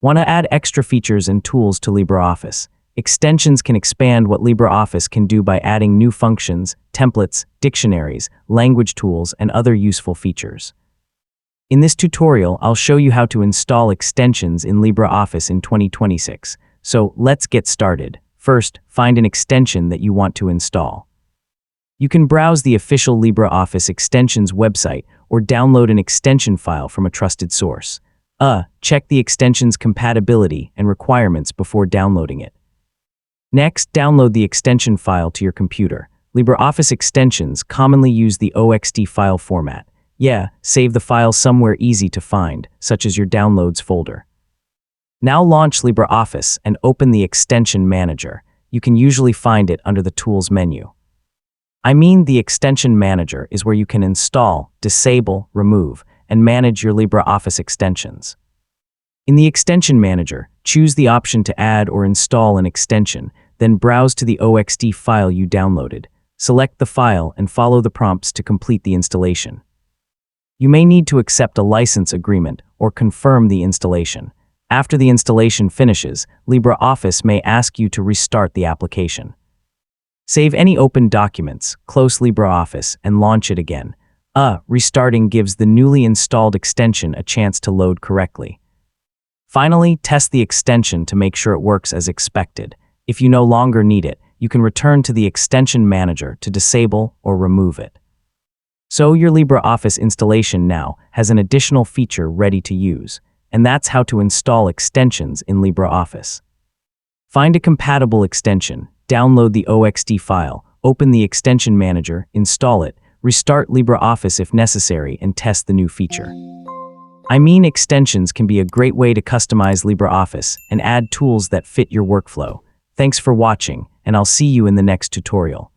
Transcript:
Want to add extra features and tools to LibreOffice? Extensions can expand what LibreOffice can do by adding new functions, templates, dictionaries, language tools, and other useful features. In this tutorial, I'll show you how to install extensions in LibreOffice in 2026. So let's get started. First, find an extension that you want to install. You can browse the official LibreOffice extensions website or download an extension file from a trusted source. Check the extension's compatibility and requirements before downloading it. Next, download the extension file to your computer. LibreOffice extensions commonly use the OXT file format. Save the file somewhere easy to find, such as your Downloads folder. Now launch LibreOffice and open the Extension Manager. You can usually find it under the Tools menu. The Extension Manager is where you can install, disable, remove, and manage your LibreOffice extensions. In the Extension Manager, choose the option to add or install an extension, then browse to the OXT file you downloaded. Select the file and follow the prompts to complete the installation. You may need to accept a license agreement or confirm the installation. After the installation finishes, LibreOffice may ask you to restart the application. Save any open documents, close LibreOffice, and launch it again. Restarting gives the newly installed extension a chance to load correctly. Finally, test the extension to make sure it works as expected. If you no longer need it, you can return to the Extension Manager to disable or remove it. So your LibreOffice installation now has an additional feature ready to use, and that's how to install extensions in LibreOffice. Find a compatible extension, download the OXT file, open the Extension Manager, install it, restart LibreOffice if necessary, and test the new feature. Extensions can be a great way to customize LibreOffice and add tools that fit your workflow. Thanks for watching, and I'll see you in the next tutorial.